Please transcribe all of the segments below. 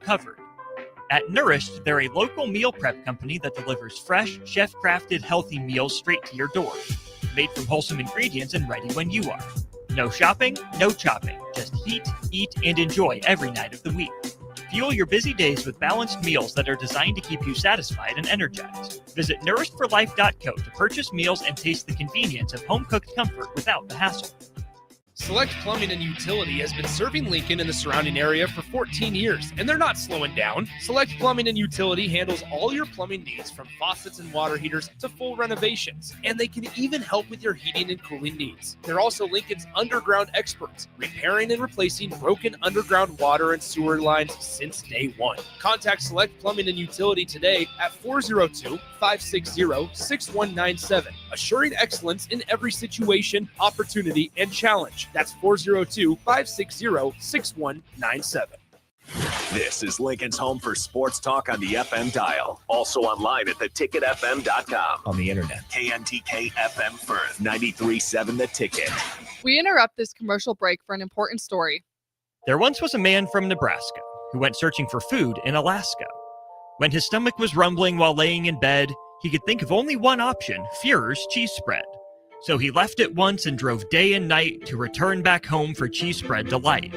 covered. At Nourished, they're a local meal prep company that delivers fresh, chef-crafted, healthy meals straight to your door. Made from wholesome ingredients and ready when you are. No shopping, no chopping. Just heat, eat, and enjoy every night of the week. Fuel your busy days with balanced meals that are designed to keep you satisfied and energized. Visit nourishedforlife.co to purchase meals and taste the convenience of home-cooked comfort without the hassle. Select Plumbing and Utility has been serving Lincoln and the surrounding area for 14 years, and they're not slowing down. Select Plumbing and Utility handles all your plumbing needs, from faucets and water heaters to full renovations, and they can even help with your heating and cooling needs. They're also Lincoln's underground experts, repairing and replacing broken underground water and sewer lines since day one. Contact Select Plumbing and Utility today at 402-560-6197, assuring excellence in every situation, opportunity, and challenge. That's 402-560-6197. This is Lincoln's home for sports talk on the FM dial. Also online at theticketfm.com. On the internet. KNTK FM Firth, 93.7 The Ticket. We interrupt this commercial break for an important story. There once was a man from Nebraska who went searching for food in Alaska. When his stomach was rumbling while laying in bed, he could think of only one option: Führer's cheese spread. So he left it once and drove day and night to return back home for cheese spread delight.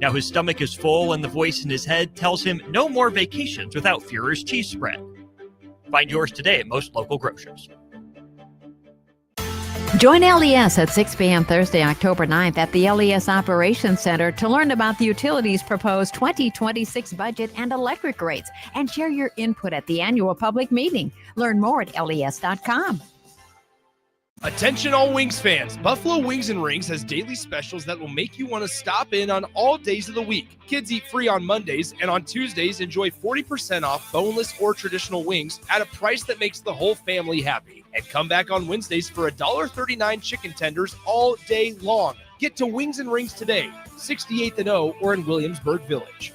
Now his stomach is full and the voice in his head tells him no more vacations without Führer's cheese spread. Find yours today at most local grocers. Join LES at 6 p.m. Thursday, October 9th at the LES Operations Center to learn about the utilities' proposed 2026 budget and electric rates, and share your input at the annual public meeting. Learn more at les.com. Attention all Wings fans, Buffalo Wings and Rings has daily specials that will make you want to stop in on all days of the week. Kids eat free on Mondays, and on Tuesdays enjoy 40% off boneless or traditional wings at a price that makes the whole family happy. And come back on Wednesdays for $1.39 chicken tenders all day long. Get to Wings and Rings today, 68th and O, or in Williamsburg Village.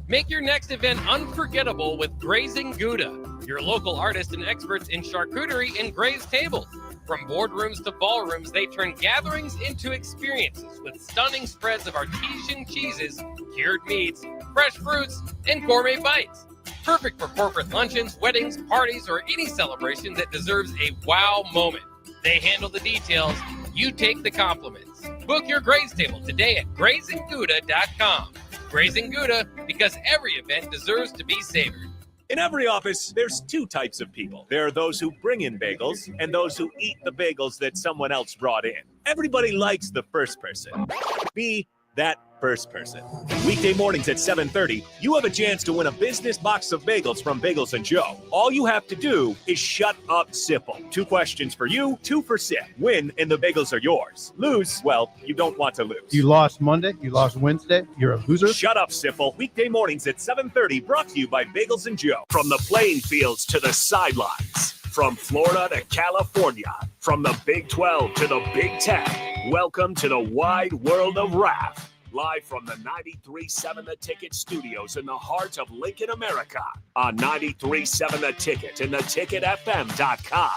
Make your next event unforgettable with Grazing Gouda, your local artists and experts in charcuterie and grazed tables. From boardrooms to ballrooms, they turn gatherings into experiences with stunning spreads of artesian cheeses, cured meats, fresh fruits, and gourmet bites. Perfect for corporate luncheons, weddings, parties, or any celebration that deserves a wow moment. They handle the details, you take the compliments. Book your graze table today at grazinggouda.com. Grazing Gouda, because every event deserves to be savored. In every office, there's two types of people. There are those who bring in bagels and those who eat the bagels that someone else brought in. Everybody likes the first person. Be that first person. Weekday mornings at 7:30, you have a chance to win a business box of bagels from Bagels & Joe. All you have to do is shut up, Sipple. 2 questions for you, 2 for Sip. Win, and the bagels are yours. Lose, well, you don't want to lose. You lost Monday, you lost Wednesday, you're a loser. Shut up, Sipple. Weekday mornings at 7:30, brought to you by Bagels & Joe. From the playing fields to the sidelines, from Florida to California, from the Big 12 to the Big 10, welcome to the wide world of Raff. Live from the 93.7 The Ticket studios in the heart of Lincoln, America, on 93.7 The Ticket and theticketfm.com.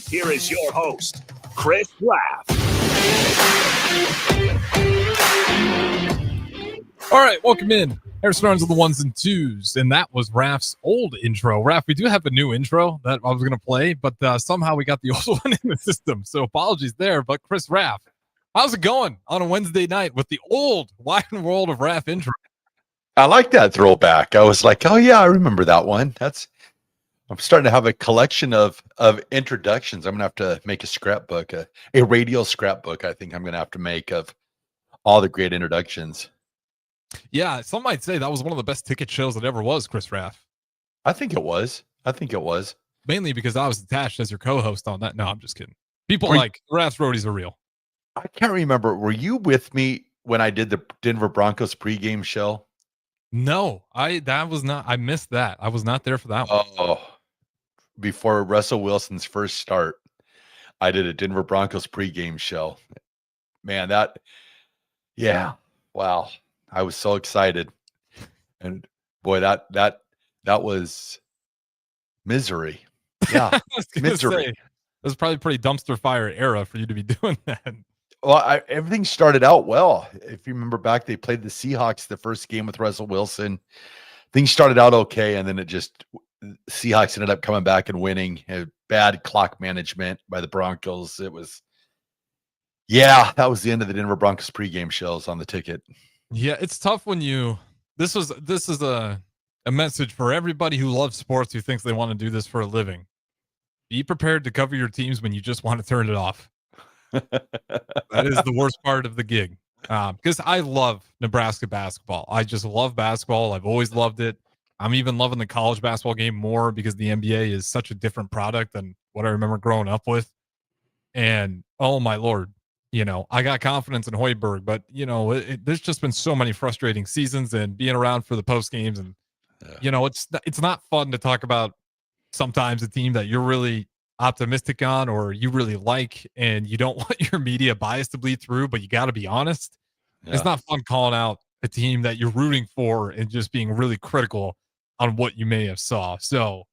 Here is your host, Chris Raff. All right, welcome in. Harrison Arns on the ones and twos, and that was Raff's old intro. Raff, we do have a new intro that I was going to play, but somehow we got the old one in the system, so apologies there. But Chris Raff, how's it going on a Wednesday night with the old Wide World of Raff intro? I like that throwback. I was like, oh yeah, I remember that one. I'm starting to have a collection of introductions. I'm gonna have to make a scrapbook, a radio scrapbook. I think I'm gonna have to make of all the great introductions. Yeah, some might say that was one of the best ticket shows that ever was, Chris Raff. I think it was. Mainly because I was attached as your co-host on that. No, I'm just kidding. People like Raff's Roadies are real. I can't remember. Were you with me when I did the Denver Broncos pregame show? No, I missed that. I was not there for that one. Oh, before Russell Wilson's first start, I did a Denver Broncos pregame show. Man, wow. I was so excited. And boy, that was misery. Yeah. Misery. It was probably a pretty dumpster fire era for you to be doing that. Well, everything started out well. If you remember back, they played the Seahawks the first game with Russell Wilson. Things started out okay, and then Seahawks ended up coming back and winning. Bad clock management by the Broncos. That was the end of the Denver Broncos pregame shows on the ticket. Yeah, it's tough when this is a message for everybody who loves sports, who thinks they want to do this for a living. Be prepared to cover your teams when you just want to turn it off. That is the worst part of the gig. Because I love Nebraska basketball. I just love basketball. I've always loved it. I'm even loving the college basketball game more because the NBA is such a different product than what I remember growing up with. And oh my Lord, I got confidence in Hoiberg, but there's just been so many frustrating seasons, and being around for the post games, and it's not fun to talk about sometimes a team that you're really optimistic on or you really like, and you don't want your media bias to bleed through, but you got to be honest. Yeah. It's not fun calling out a team that you're rooting for and just being really critical on what you may have saw. So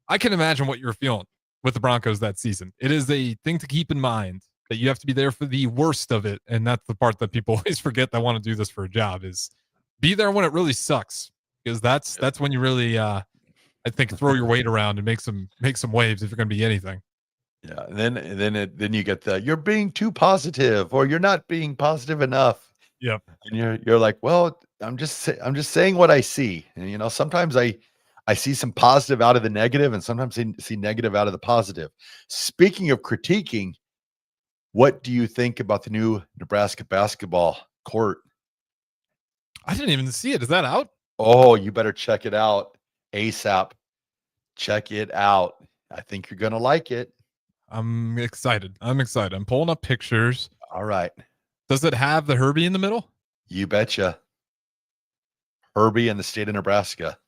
I can imagine what you're feeling with the Broncos that season. It is a thing to keep in mind that you have to be there for the worst of it. And that's the part that people always forget that want to do this for a job, is be there when it really sucks, because that's when you really, I think, throw your weight around and make some waves if you're going to be anything. Yeah, and then you get you're being too positive, or you're not being positive enough. Yep. And you're like, well, I'm just saying what I see. And sometimes I see some positive out of the negative, and sometimes I see negative out of the positive. Speaking of critiquing, what do you think about the new Nebraska basketball court? I didn't even see it. Is that out? Oh, you better check it out ASAP. Check it out. I think you're going to like it. I'm excited. I'm pulling up pictures. All right. Does it have the Herbie in the middle? You betcha. Herbie in the state of Nebraska.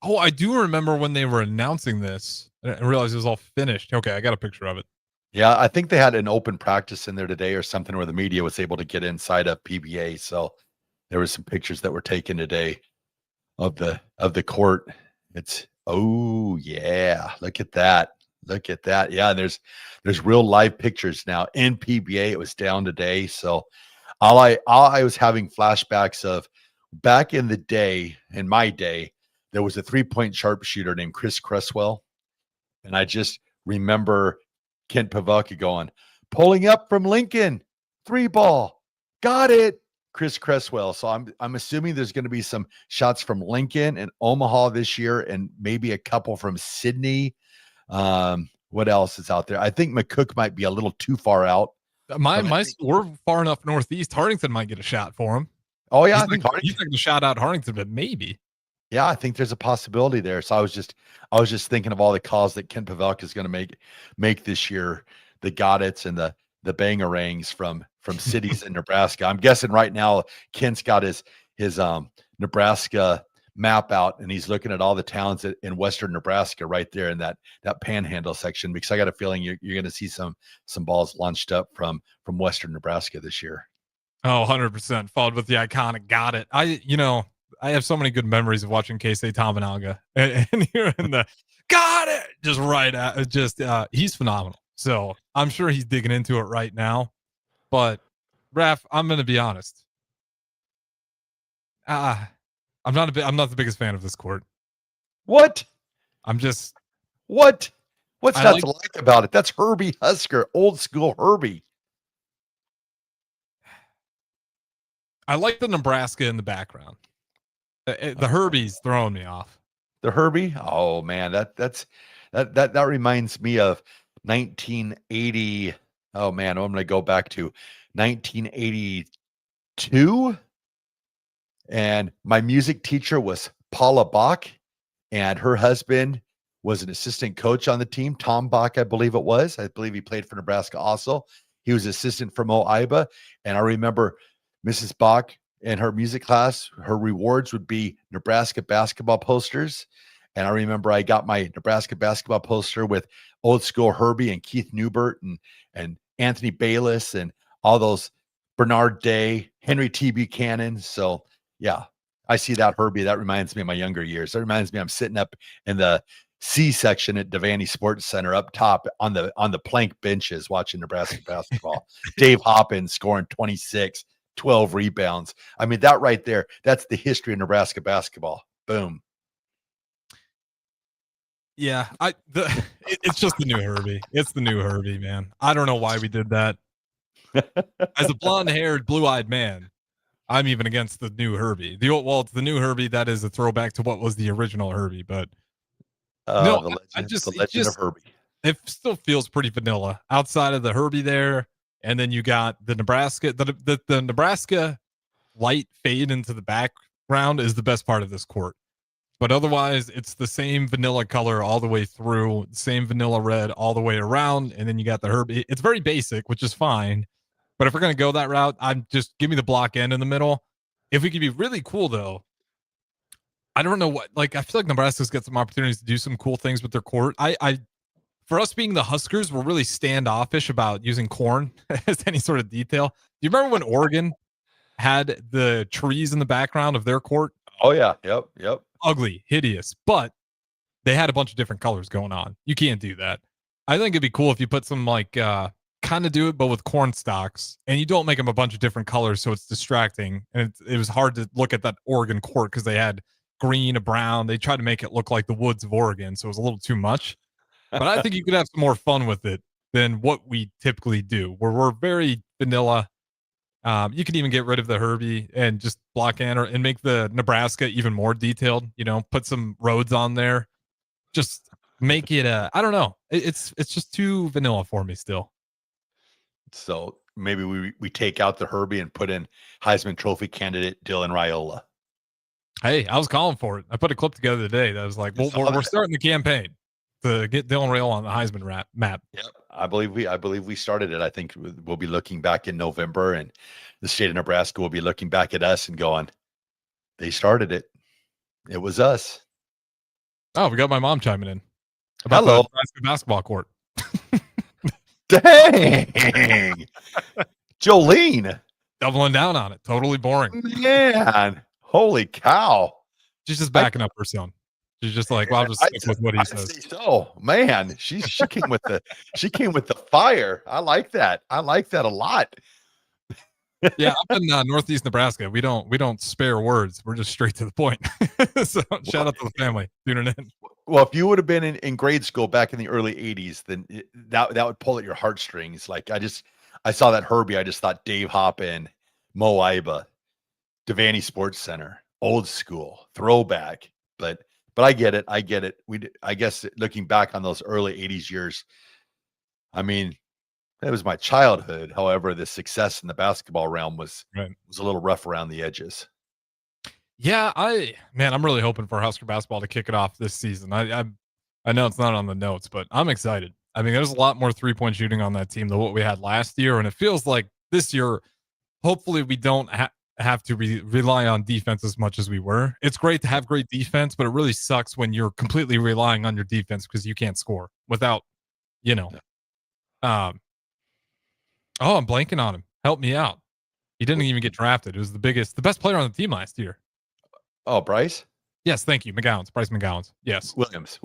Oh, I do remember when they were announcing this. I realized it was all finished. Okay, I got a picture of it. Yeah, I think they had an open practice in there today or something where the media was able to get inside of PBA. So there were some pictures that were taken today of the court. Oh yeah, look at that. Look at that. Yeah, there's real live pictures now in PBA. It was down today. So all I was having flashbacks of back in the day, in my day, there was a 3-point sharpshooter named Chris Cresswell. And I just remember Kent Pavelka going, pulling up from Lincoln, 3-ball, got it, Chris Cresswell. So I'm assuming there's going to be some shots from Lincoln and Omaha this year, and maybe a couple from Sydney. What else is out there? I think McCook might be a little too far out. We're far enough northeast. Hardington might get a shot for him. Oh yeah, he's not going to shout out Hardington, but maybe. Yeah, I think there's a possibility there. So I was just thinking of all the calls that Ken Pavelka is going to make this year. The Goddets and the Bangerangs from cities in Nebraska. I'm guessing right now Kent's got his Nebraska map out, and he's looking at all the towns in western Nebraska right there in that panhandle section, because I got a feeling you're going to see some balls launched up from western Nebraska this year. Oh, 100%. Followed with the iconic "Got It." I have so many good memories of watching K-State Tominaga and hearing the "Got It" just right at he's phenomenal. So I'm sure he's digging into it right now. But Raff, I'm going to be honest. I'm not the biggest fan of this court. What? What's not to like about it? That's Herbie Husker, old school Herbie. I like the Nebraska in the background. The Herbie's throwing me off. The Herbie? Oh man, that reminds me of 1980. Oh man, I'm going to go back to 1982. And my music teacher was Paula Bach, and her husband was an assistant coach on the team, Tom Bach, I believe it was. I believe he played for Nebraska also. He was assistant for Mo Iba. And I remember Mrs. Bach in her music class, her rewards would be Nebraska basketball posters. And I remember I got my Nebraska basketball poster with old school Herbie and Keith Newbert and Anthony Bayless and all those, Bernard Day, Henry T. Buchanan. So yeah, I see that Herbie. That reminds me of my younger years. That reminds me I'm sitting up in the C section at Devaney Sports Center up top on the plank benches watching Nebraska basketball. Dave Hoppin scoring 26, 12 rebounds. I mean, that right there, that's the history of Nebraska basketball. Boom. Yeah, it's just the new Herbie. It's the new Herbie, man. I don't know why we did that. As a blonde-haired, blue-eyed man, I'm even against the new Herbie. It's the new Herbie that is a throwback to what was the original Herbie, but no, the legend of Herbie. It still feels pretty vanilla outside of the Herbie there, and then you got the Nebraska. The Nebraska light fade into the background is the best part of this court. But otherwise, it's the same vanilla color all the way through, same vanilla red all the way around, and then you got the Herbie. It's very basic, which is fine. But if we're gonna go that route, I'm just give me the block end in the middle. If we could be really cool though, I don't know what. Like I feel like Nebraska's got some opportunities to do some cool things with their court. For us being the Huskers, we're really standoffish about using corn as any sort of detail. Do you remember when Oregon had the trees in the background of their court? Oh yeah, yep. Ugly, hideous, but they had a bunch of different colors going on. You can't do that. I think it'd be cool if you put some like kind of do it, but with corn stalks, and you don't make them a bunch of different colors, so it's distracting. And it was hard to look at that Oregon court because they had green, a brown. They tried to make it look like the woods of Oregon, so it was a little too much. But I think you could have some more fun with it than what we typically do, where we're very vanilla. You can even get rid of the Herbie and just block in and make the Nebraska even more detailed. You know, put some roads on there. Just make it. I don't know. It's just too vanilla for me still. So maybe we take out the Herbie and put in Heisman Trophy candidate Dylan Raiola. Hey, I was calling for it. I put a clip together today that was like, we're starting the campaign to get Dylan Raiola on the Heisman map. Yep. I believe we started it. I think we'll be looking back in November, and the state of Nebraska will be looking back at us and going, they started it. It was us. Oh, we got my mom chiming in about Hello. the Nebraska basketball court. Dang. Jolene. Doubling down on it. Totally boring. Man. Holy cow. She's just backing up her son. She's just like, well, I'll just stick with what he says. So, man, she came with the fire. I like that. I like that a lot. Yeah, up in Northeast Nebraska, we don't spare words. We're just straight to the point. So shout out to the family tuning in. Well, if you would have been in grade school back in the early 80s, then that would pull at your heartstrings. Like I saw that Herbie. I just thought Dave Hoppin, Mo Iba, Devaney Sports Center, old school, throwback. But I get it. I guess looking back on those early 80s years, I mean, it was my childhood. However, the success in the basketball realm was a little rough around the edges. Yeah, I'm really hoping for Husker basketball to kick it off this season. I know it's not on the notes, but I'm excited. I mean, there's a lot more 3-point shooting on that team than what we had last year, and it feels like this year, hopefully, we don't have to rely on defense as much as we were. It's great to have great defense, but it really sucks when you're completely relying on your defense because you can't score without, Oh, I'm blanking on him. Help me out. He didn't even get drafted. It was the best player on the team last year. Oh, Bryce? Yes, thank you. Bryce McGowan's. Yes. Williams.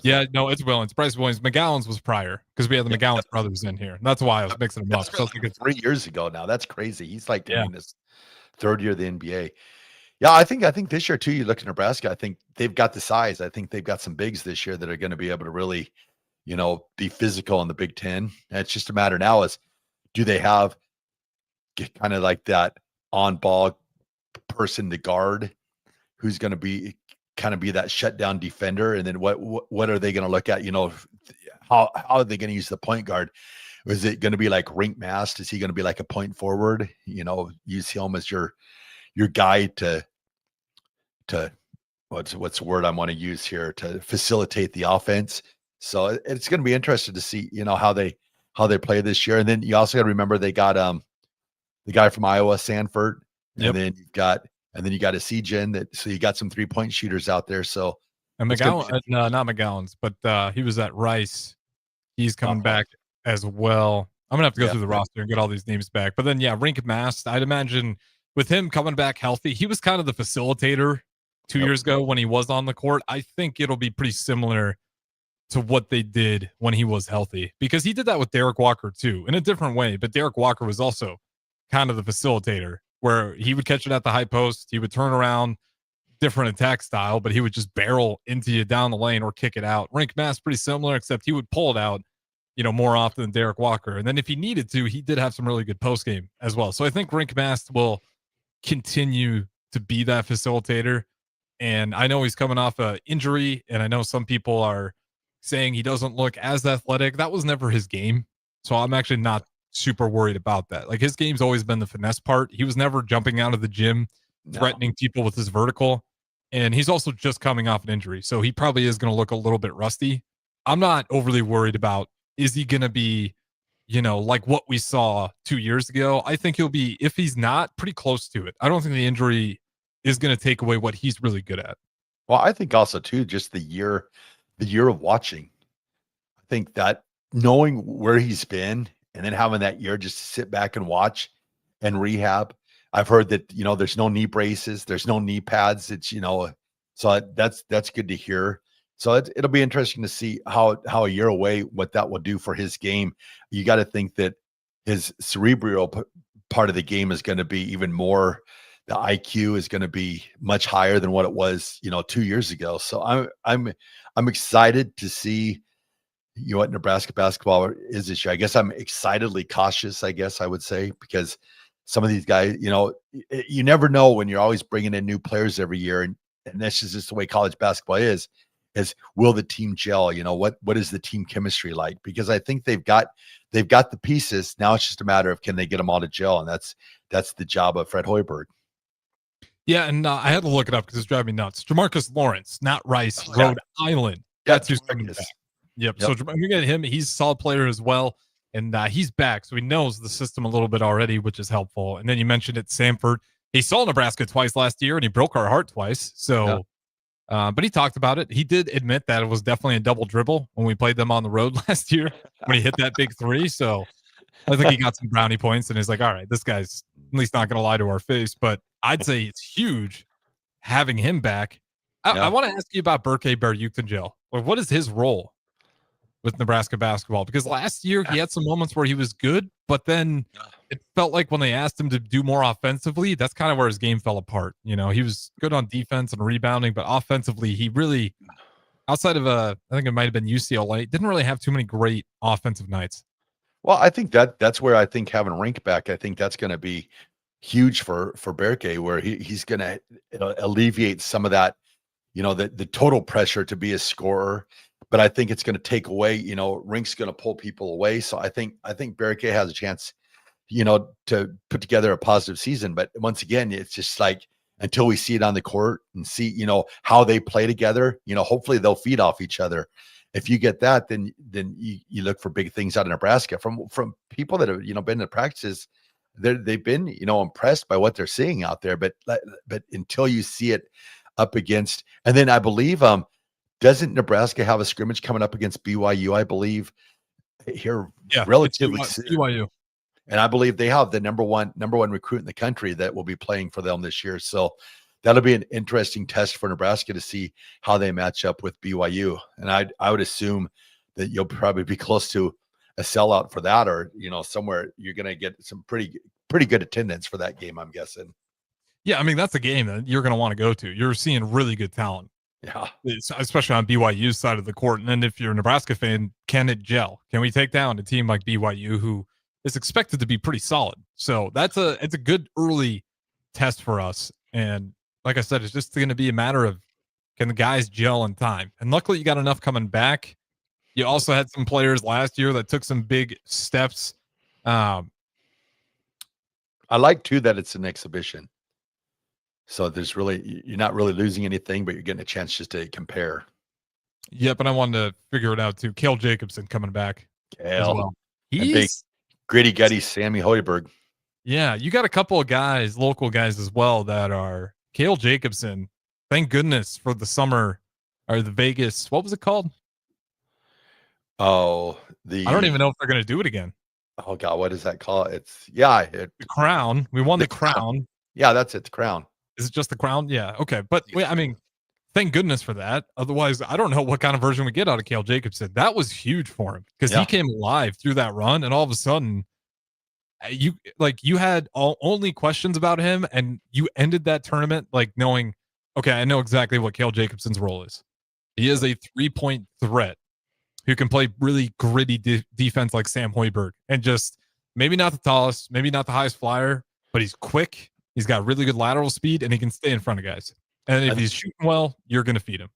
Yeah, no, it's Williams. Bryce Williams. McGowan's was prior because we had the McGowan's brothers in here. That's why I was mixing them up. So like 3 years ago now. That's crazy. He's like in his third year of the NBA. Yeah, I think this year too, you look at Nebraska, I think they've got the size. I think they've got some bigs this year that are going to be able to really, be physical in the Big Ten. And it's just a matter now is, do they have kind of like that on-ball person to guard who's going to be that shutdown defender? And then what are they going to look at? How are they going to use the point guard? Is it going to be like Rink Mast? Is he going to be like a point forward? Use him as your guy to what's the word I want to use here, to facilitate the offense. So it's going to be interesting to see, how they play this year. And then you also got to remember they got the guy from Iowa, Sanford, and then you got a CGen so you got some 3-point shooters out there. So and McGowan, not McGowan's, but he was at Rice. He's coming back as well. I'm gonna have to go through the roster and get all these names back. But then Rink Mast, I'd imagine with him coming back healthy, he was kind of the facilitator 2 years ago when he was on the court. I think it'll be pretty similar to what they did when he was healthy, because he did that with Derek Walker too, in a different way. But Derek Walker was also kind of the facilitator, where he would catch it at the high post, he would turn around, different attack style, but he would just barrel into you down the lane or kick it out. Rink Mass pretty similar, except he would pull it out, more often than Derek Walker. And then if he needed to, he did have some really good post game as well. So I think Rink Mass will continue to be that facilitator. And I know he's coming off an injury, and I know some people are saying he doesn't look as athletic. That was never his game. So I'm actually not super worried about that. Like, his game's always been the finesse part. He was never jumping out of the gym, threatening people with his vertical. And he's also just coming off an injury. So he probably is going to look a little bit rusty. I'm not overly worried about, is he going to be, like what we saw 2 years ago? I think he'll be, if he's not, pretty close to it. I don't think the injury is going to take away what he's really good at. Well, I think also too, just the year of watching. I think that knowing where he's been and then having that year just to sit back and watch and rehab. I've heard that, there's no knee braces, there's no knee pads. It's, so that's good to hear. So it'll be interesting to see how a year away, what that will do for his game. You got to think that his cerebral part of the game is going to be even more. The IQ is going to be much higher than what it was, 2 years ago. So I'm excited to see, what Nebraska basketball is this year. I guess I'm excitedly cautious, I guess I would say, because some of these guys, you never know when you're always bringing in new players every year. And that's just the way college basketball is will the team gel? What is the team chemistry like? Because I think they've got the pieces. Now it's just a matter of, can they get them all to gel? And that's the job of Fred Hoiberg. Yeah, and I had to look it up because it's driving me nuts. Jamarcus Lawrence, not Rice, Rhode Island. That's who's coming back. Yep. So you get him. He's a solid player as well, and he's back, so he knows the system a little bit already, which is helpful. And then you mentioned it, Samford. He saw Nebraska twice last year, and he broke our heart twice. So, but he talked about it. He did admit that it was definitely a double dribble when we played them on the road last year when he hit that big three. So I think he got some brownie points, and he's like, all right, this guy's at least not going to lie to our face. But I'd say it's huge having him back. I want to ask you about Berke Beruktanjel. What is his role with Nebraska basketball? Because last year he had some moments where he was good, but then it felt like when they asked him to do more offensively, that's kind of where his game fell apart. He was good on defense and rebounding, but offensively, he really, outside of I think it might have been UCLA, didn't really have too many great offensive nights. Well, I think that's where I think having Rink back, I think that's going to be huge for Berke, where he's going to alleviate some of that, the total pressure to be a scorer. But I think it's going to take away, Rink's going to pull people away. So I think Berke has a chance, to put together a positive season. But once again, it's just like, until we see it on the court and see, how they play together, hopefully they'll feed off each other. If you get that, then you look for big things out of Nebraska from people that have, been in practices. They've been, impressed by what they're seeing out there. But until you see it up against, and then I believe, doesn't Nebraska have a scrimmage coming up against BYU? I believe here, relatively soon. BYU, and I believe they have the number one recruit in the country that will be playing for them this year. So that'll be an interesting test for Nebraska to see how they match up with BYU. And I would assume that you'll probably be close to a sellout for that, or somewhere you're going to get some pretty good attendance for that game, I'm guessing. Yeah, I mean, that's a game that you're going to want to go to. You're seeing really good talent. Yeah, especially on BYU's side of the court. And then if you're a Nebraska fan, can it gel? Can we take down a team like BYU, who is expected to be pretty solid? So it's a good early test for us. And like I said, it's just going to be a matter of, can the guys gel in time? And luckily you got enough coming back. You also had some players last year that took some big steps. I like too that it's an exhibition. So you're not really losing anything, but you're getting a chance just to compare. Yep, and I wanted to figure it out too. Cale Jacobson coming back as well. He's big, gritty gutty Sammy Hoiberg. Yeah, you got a couple of guys, local guys as well, that are Cale Jacobson. Thank goodness for the summer, or the Vegas. What was it called? Oh, I don't even know if they're going to do it again. Oh God, what is that called? It's the Crown. We won the Crown. Yeah, that's it. The Crown. Is it just the Crown? Yeah. Okay. But I mean, thank goodness for that. Otherwise, I don't know what kind of version we get out of Cale Jacobson. That was huge for him because he came alive through that run, and all of a sudden, you had only questions about him, and you ended that tournament like knowing, okay, I know exactly what Cale Jacobson's role is. He is a 3-point threat who can play really gritty defense like Sam Hoiberg, and just maybe not the tallest, maybe not the highest flyer, but he's quick. He's got really good lateral speed, and he can stay in front of guys. And if he's shooting well, you're going to feed him.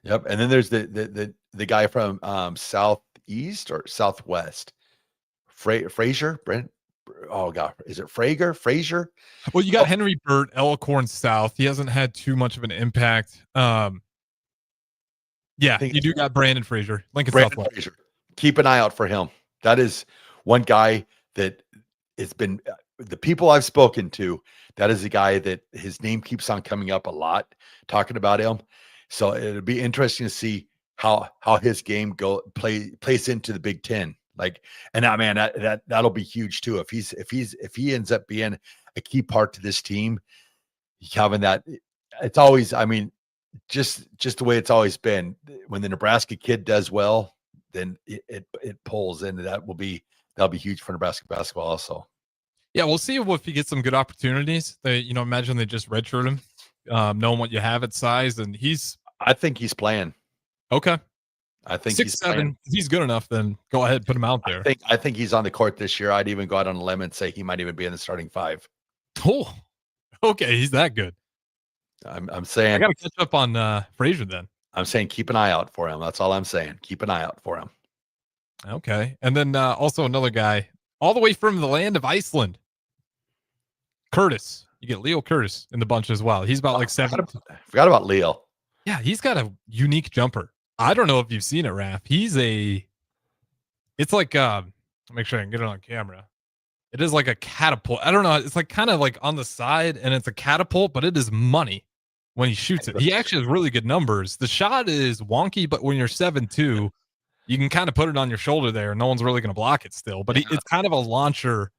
Yep. And then there's the guy from southeast or southwest, Frazier, Brent. Oh God, is it Frazier? Well, you got Henry Burt, Elkhorn South. He hasn't had too much of an impact. Yeah, you do got Brandon Frazier, Lincoln Southwest. Frazier. Keep an eye out for him. That is one guy that it's been the people I've spoken to. That is a guy that his name keeps on coming up a lot, talking about him. So it'll be interesting to see how his game plays into the Big Ten. Like, and that man, that'll be huge too. If he ends up being a key part to this team, having that, it's always, I mean, just the way it's always been. When the Nebraska kid does well, then it pulls in. That'll be huge for Nebraska basketball also. Yeah, we'll see if he gets some good opportunities. They, imagine they just redshirt him, knowing what you have at size, and I think he's playing. Okay. I think 6'7". If he's good enough, then go ahead, put him out there. I think he's on the court this year. I'd even go out on a limb and say he might even be in the starting 5. Oh, okay, he's that good. I'm saying I got to catch up on Frazier then. I'm saying keep an eye out for him. That's all I'm saying. Keep an eye out for him. Okay, and then also another guy all the way from the land of Iceland, Curtis. You get Leo Curtis in the bunch as well. He's about like 7. Forgot about Leo. Yeah, he's got a unique jumper. I don't know if you've seen it, Raff. It's like make sure I can get it on camera. It is like a catapult. I don't know. It's like kind of like on the side, and it's a catapult, but it is money when he shoots it. He actually has really good numbers. The shot is wonky, but when you're 7'2", you can kind of put it on your shoulder there. No one's really going to block it still, but it's kind of a launcher,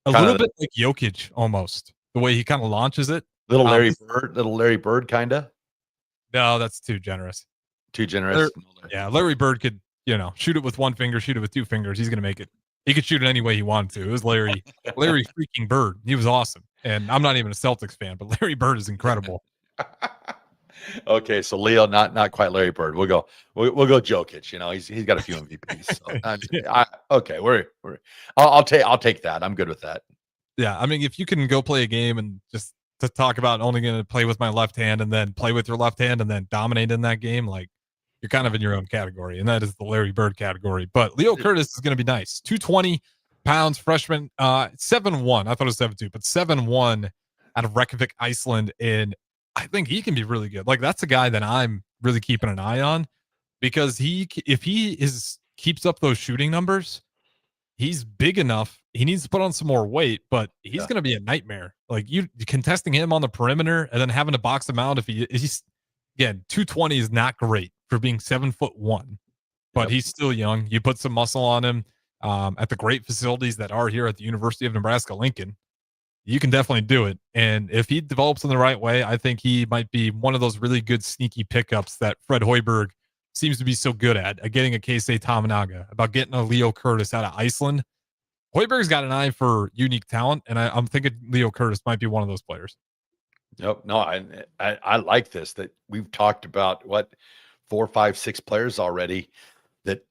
little bit like Jokic almost, the way he kind of launches it. Little Larry Bird kind of. No, that's too generous. Too generous. Larry Bird could, shoot it with one finger, shoot it with 2 fingers. He's going to make it. He could shoot it any way he wanted to. It was Larry freaking Bird. He was awesome. And I'm not even a Celtics fan, but Larry Bird is incredible. Okay, so Leo, not quite Larry Bird. We'll go Jokic. He's got a few MVPs. So I'll take that. I'm good with that. Yeah, I mean, if you can go play a game and just to talk about only going to play with my left hand and then play with your left hand and then dominate in that game, like you're kind of in your own category, and that is the Larry Bird category. But Leo Curtis is going to be nice. 220 pounds, freshman, 7'1". I thought it was 7'2", but 7'1" out of Reykjavik, Iceland, and I think he can be really good. Like that's a guy that I'm really keeping an eye on because if he keeps up those shooting numbers, he's big enough. He needs to put on some more weight, but he's going to be a nightmare. Like you contesting him on the perimeter and then having to box him out. If he's again, 220 is not great for being 7'1", but he's still young. You put some muscle on him at the great facilities that are here at the University of Nebraska Lincoln. You can definitely do it. And if he develops in the right way, I think he might be one of those really good sneaky pickups that Fred Hoiberg seems to be so good at getting a Keisei Tamanaga, about getting a Leo Curtis out of Iceland. Hoiberg's got an eye for unique talent, and I'm thinking Leo Curtis might be one of those players. Nope. No, I like this, that we've talked about 4, 5, 6 players already that,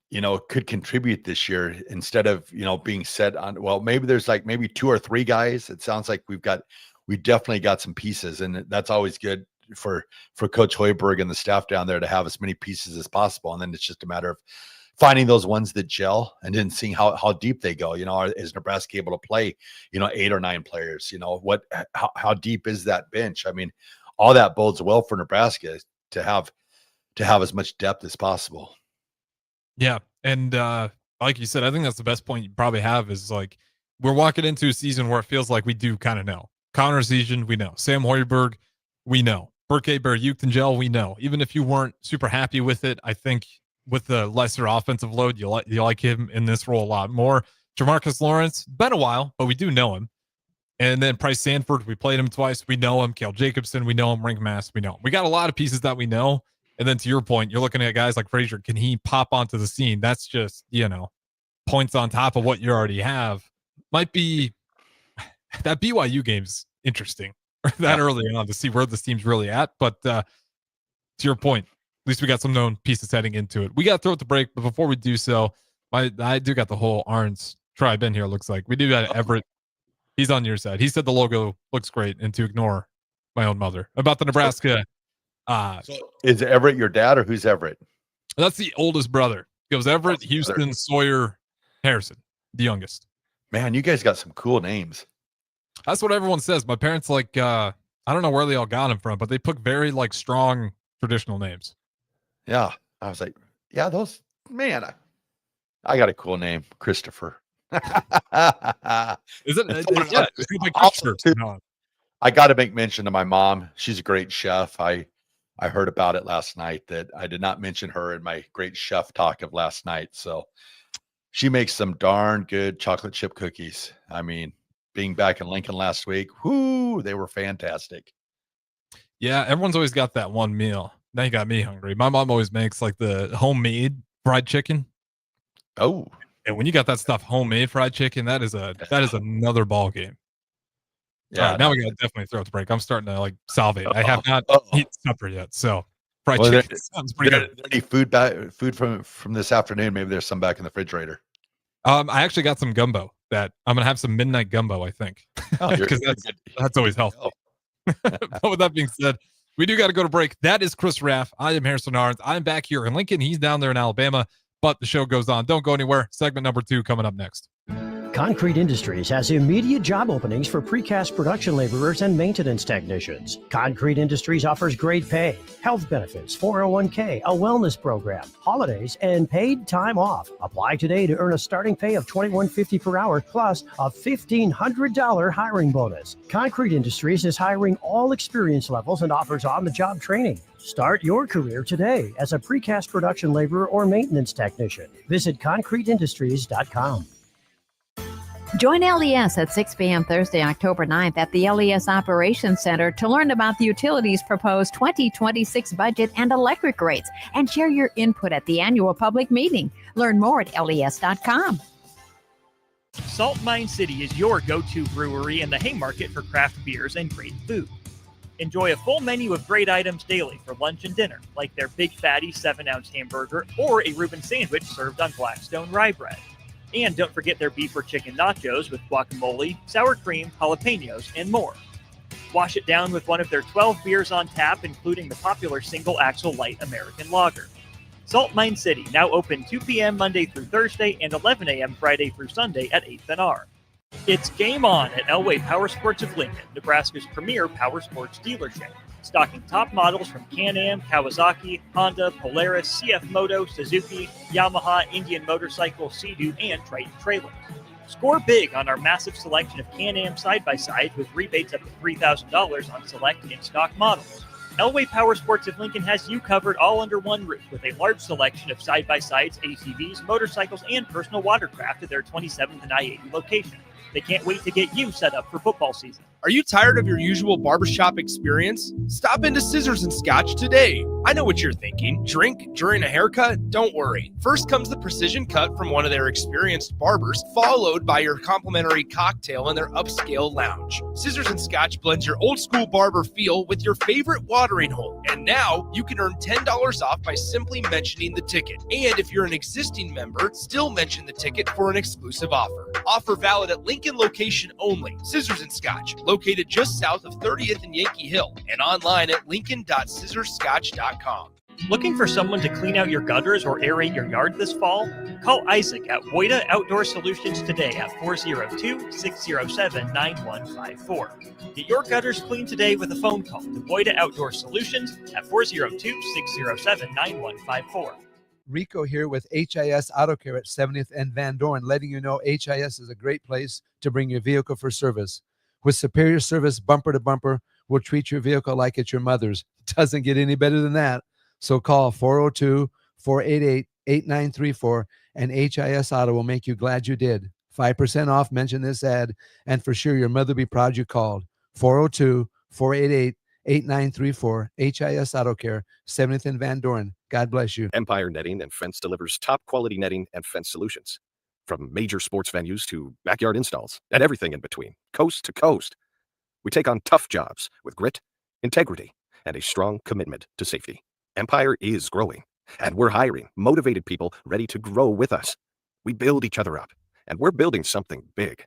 could contribute this year instead of, being set on, well, maybe there's maybe 2 or 3 guys. It sounds like we definitely got some pieces, and that's always good for Coach Hoiberg and the staff down there to have as many pieces as possible. And then it's just a matter of finding those ones that gel and then seeing how deep they go. Is Nebraska able to play, 8 or 9 players? How deep is that bench? I mean, all that bodes well for Nebraska to have as much depth as possible. Yeah. And like you said, I think that's the best point you probably have is like, we're walking into a season where it feels like we do kind of know. Connor Esiason, we know. Sam Hoiberg, we know. Burke Bear-Uchtengel, we know. Even if you weren't super happy with it, I think with the lesser offensive load, you like him in this role a lot more. Jamarcus Lawrence, been a while, but we do know him. And then Price Sanford, we played him twice. We know him. Cal Jacobson, we know him. Rink Mass, we know him. We got a lot of pieces that we know. And then to your point, you're looking at guys like Frazier. Can he pop onto the scene? That's just, points on top of what you already have. Might be that BYU game's interesting that early on to see where this team's really at. But to your point, at least we got some known pieces heading into it. We got to throw it to break. But before we do so, I do got the whole Arns tribe in here, looks like. We do got Everett. He's on your side. He said the logo looks great, and to ignore my own mother about the Nebraska. So is Everett your dad, or who's Everett? That's the oldest brother. It goes Everett, Houston, Sawyer, Harrison, the youngest. Man, you guys got some cool names. That's what everyone says. My parents I don't know where they all got them from, but they put very strong traditional names. Yeah, I was like, yeah, those man. I got a cool name, Christopher. Is it? Yeah, Christopher. I got to make mention to my mom. She's a great chef. I heard about it last night that I did not mention her in my great chef talk of last night. So she makes some darn good chocolate chip cookies. I mean, being back in Lincoln last week, they were fantastic. Yeah, everyone's always got that one meal. Now you got me hungry. My mom always makes the homemade fried chicken. Oh. And when you got that stuff homemade fried chicken, that is another ball game. Yeah. Right, now we got to definitely throw it to break. I'm starting to salivate. I have not eaten supper yet, so fried chicken sounds pretty good. Any food from this afternoon? Maybe there's some back in the refrigerator. I actually got some gumbo that I'm gonna have some midnight gumbo. I think because that's always healthy. But with that being said, we do got to go to break. That is Chris Raff. I am Harrison Arns. I'm back here in Lincoln. He's down there in Alabama. But the show goes on. Don't go anywhere. Segment number 2 coming up next. Concrete Industries has immediate job openings for precast production laborers and maintenance technicians. Concrete Industries offers great pay, health benefits, 401k, a wellness program, holidays, and paid time off. Apply today to earn a starting pay of $21.50 per hour plus a $1,500 hiring bonus. Concrete Industries is hiring all experience levels and offers on-the-job training. Start your career today as a precast production laborer or maintenance technician. Visit concreteindustries.com. Join LES at 6 p.m. Thursday, October 9th at the LES Operations Center to learn about the utilities' proposed 2026 budget and electric rates, and share your input at the annual public meeting. Learn more at les.com. Salt Mine City is your go-to brewery in the Haymarket for craft beers and great food. Enjoy a full menu of great items daily for lunch and dinner, like their Big Fatty 7-ounce hamburger or a Reuben sandwich served on Blackstone rye bread. And don't forget their beef or chicken nachos with guacamole, sour cream, jalapenos, and more. Wash it down with one of their 12 beers on tap, including the popular Single Axle Light American Lager. Salt Mine City, now open 2 p.m. Monday through Thursday and 11 a.m. Friday through Sunday at 8th and R. It's game on at Elway Power Sports of Lincoln, Nebraska's premier power sports dealership. Stocking top models from Can-Am, Kawasaki, Honda, Polaris, CF Moto, Suzuki, Yamaha, Indian Motorcycle, Sea-Doo, and Triton trailers. Score big on our massive selection of Can-Am side-by-sides with rebates up to $3,000 on select in-stock models. Elway Power Sports of Lincoln has you covered all under one roof with a large selection of side-by-sides, ATVs, motorcycles, and personal watercraft at their 27th and I-80 location. They can't wait to get you set up for football season. Are you tired of your usual barbershop experience? Stop into Scissors and Scotch today. I know what you're thinking. Drink during a haircut? Don't worry. First comes the precision cut from one of their experienced barbers, followed by your complimentary cocktail in their upscale lounge. Scissors and Scotch blends your old school barber feel with your favorite watering hole. And now you can earn $10 off by simply mentioning the ticket. And if you're an existing member, still mention the ticket for an exclusive offer. Offer valid at Lincoln location only. Scissors and Scotch, located just south of 30th and Yankee Hill, and online at lincoln.scissorscotch.com. Looking for someone to clean out your gutters or aerate your yard this fall? Call Isaac at Woida Outdoor Solutions today at 402-607-9154. Get your gutters cleaned today with a phone call to Woida Outdoor Solutions at 402-607-9154. Rico here with HIS Auto Care at 70th and Van Dorn, letting you know HIS is a great place to bring your vehicle for service. With superior service bumper to bumper, we'll treat your vehicle like it's your mother's. It doesn't get any better than that. So call 402-488-8934 and HIS Auto will make you glad you did. 5% off. Mention this ad, and for sure your mother will be proud you called. 402-488-8934. HIS Auto Care, 70th and Van Doren. God bless you. Empire Netting and Fence delivers top quality netting and fence solutions. From major sports venues to backyard installs and everything in between, coast to coast. We take on tough jobs with grit, integrity, and a strong commitment to safety. Empire is growing, and we're hiring motivated people ready to grow with us. We build each other up, and we're building something big.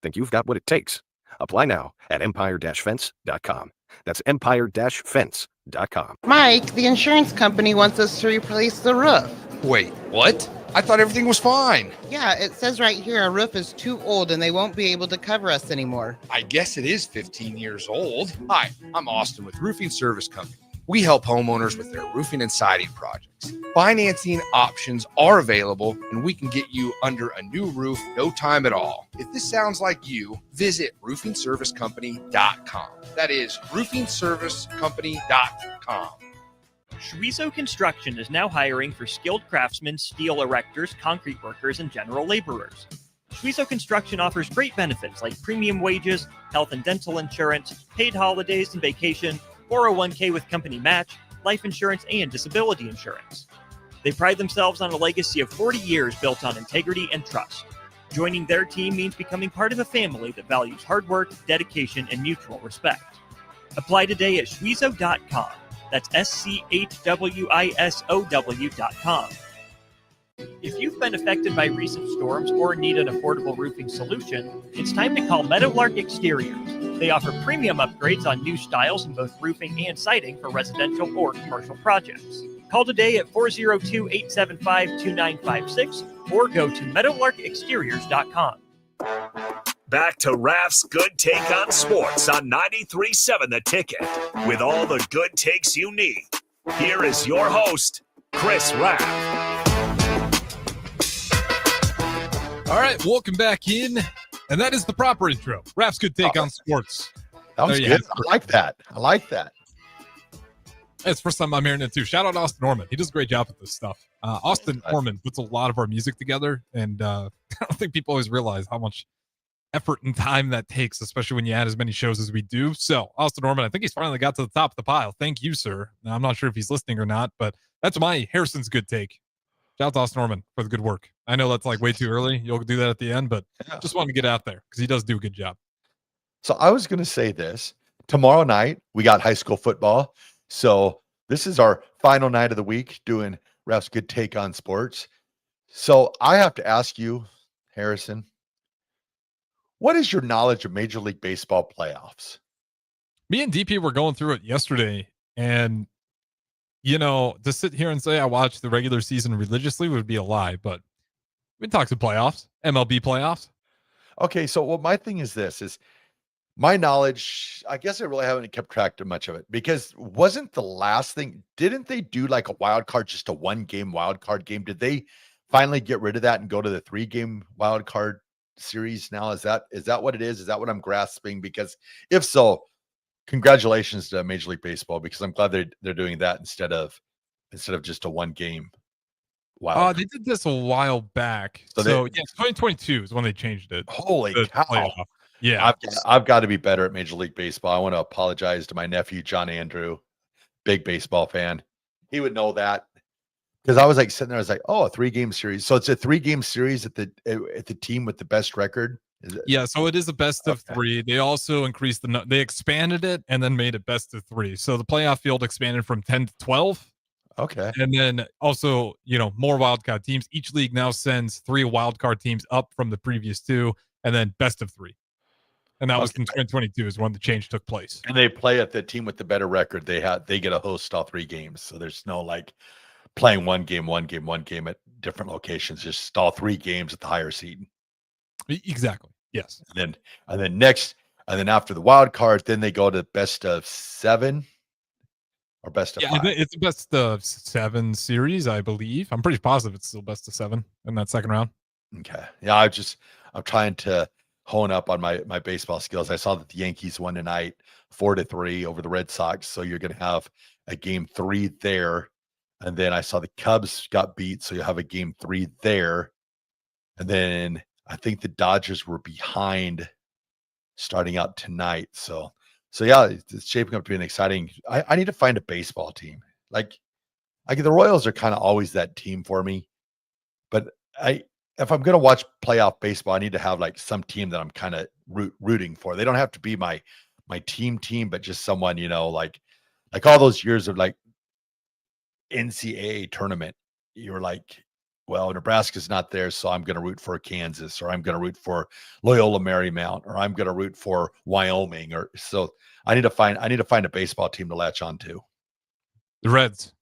Think you've got what it takes? Apply now at empire-fence.com. That's empire-fence.com. Mike, the insurance company wants us to replace the roof. Wait, what? I thought everything was fine. Yeah, it says right here our roof is too old and they won't be able to cover us anymore. I guess it is 15 years old. Hi, I'm Austin with Roofing Service Company. We help homeowners with their roofing and siding projects. Financing options are available, and we can get you under a new roof no time at all. If this sounds like you, visit roofingservicecompany.com. That is roofingservicecompany.com. Schweizo Construction is now hiring for skilled craftsmen, steel erectors, concrete workers, and general laborers. Schweizo Construction offers great benefits like premium wages, health and dental insurance, paid holidays and vacation, 401k with company match, life insurance, and disability insurance. They pride themselves on a legacy of 40 years built on integrity and trust. Joining their team means becoming part of a family that values hard work, dedication, and mutual respect. Apply today at schweizo.com. That's schwisow.com. If you've been affected by recent storms or need an affordable roofing solution, it's time to call Meadowlark Exteriors. They offer premium upgrades on new styles in both roofing and siding for residential or commercial projects. Call today at 402-875-2956 or go to meadowlarkexteriors.com. Back to Raff's Good Take on Sports on 93.7 The Ticket, with all the good takes you need. Here is your host, Chris Raff. All right, welcome back in. And that is the proper intro. Raff's Good Take on Sports. That was good. I like that. It's the first time I'm hearing it too. Shout out Austin Norman. He does a great job with this stuff. Austin Norman puts a lot of our music together, and I don't think people always realize how much effort and time that takes, especially when you add as many shows as we do. So, Austin Norman, I think he's finally got to the top of the pile. Thank you, sir. Now, I'm not sure if he's listening or not, but that's my Harrison's Good Take. Shout out to Austin Norman for the good work. I know that's like way too early. You'll do that at the end, but just want to get out there because he does do a good job. So I was going to say this. Tomorrow night, we got high school football. So this is our final night of the week doing Raff's Good Take on Sports. So I have to ask you, Harrison, what is your knowledge of Major League Baseball playoffs? Me and DP were going through it yesterday, and to sit here and say I watched the regular season religiously would be a lie, but we talk some playoffs, MLB playoffs. Okay, so my thing is this, is my knowledge, I guess I really haven't kept track of much of it, because wasn't the last thing, didn't they do like a wild card, just a 1-game wild card game? Did they finally get rid of that and go to the 3-game wild card series now? Is that what it is? Is that what I'm grasping? Because if so, congratulations to Major League Baseball, because I'm glad they're doing that instead of just a 1-game. Wow. They did this a while back. So 2022 is when they changed it. Holy cow. Playoff. Yeah. I've got to be better at Major League Baseball. I want to apologize to my nephew, John Andrew, big baseball fan. He would know that. Because I was like sitting there, I was like, oh, a 3-game series. So it's a 3-game series at the team with the best record. Yeah, so it is a best of 3. They also increased they expanded it and then made it best of 3. So the playoff field expanded from 10 to 12. Okay. And then also, more wildcard teams. Each league now sends 3 wildcard teams up from the previous 2, and then best of 3. And that was in 2022 is when the change took place. And they play at the team with the better record. They get to host all 3 games. So there's no like playing one game at different locations, just all 3 games at the higher seed. Exactly. Yes. And then after the wild card, then they go to best of 7 or best of 5. It's a best of 7 series, I believe. I'm pretty positive it's still best of 7 in that second round. Okay. Yeah, I'm trying to hone up on my baseball skills. I saw that the Yankees won tonight 4-3 over the Red Sox. So you're going to have a game 3 there. And then I saw the Cubs got beat. So you have a game 3 there. And then I think the Dodgers were behind starting out tonight. So yeah, it's shaping up to be an exciting. I need to find a baseball team. Like the Royals are kind of always that team for me. But if I'm going to watch playoff baseball, I need to have like some team that I'm kind of rooting for. They don't have to be my team, but just someone, like all those years of like NCAA tournament. You were like, well, Nebraska's not there, so I'm going to root for Kansas, or I'm going to root for Loyola Marymount, or I'm going to root for Wyoming, or so. I need to find a baseball team to latch on to. The Reds.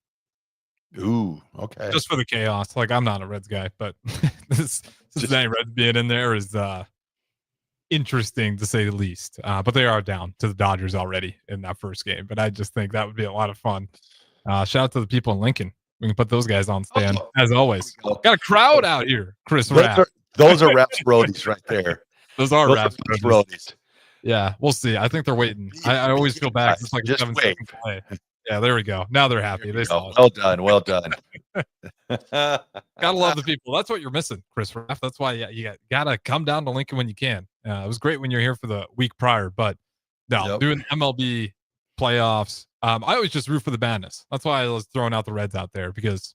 Ooh, okay. Just for the chaos. Like, I'm not a Reds guy, but this Cincinnati Reds being in there is interesting to say the least. But they are down to the Dodgers already in that first game. But I just think that would be a lot of fun. Shout out to the people in Lincoln. We can put those guys on stand, as always. Got a crowd out here, Chris Raff. Those are Raff's roadies right there. Those are Raff's roadies. Yeah, we'll see. I think they're waiting. I always feel bad. It's like just 7 wait. seconds away. Yeah, there we go. Now they're happy. They saw it. Well done. Gotta love the people. That's what you're missing, Chris Raff. That's why you gotta come down to Lincoln when you can. It was great when you're here for the week prior, but no, doing MLB playoffs. I always just root for the madness. That's why I was throwing out the Reds out there, because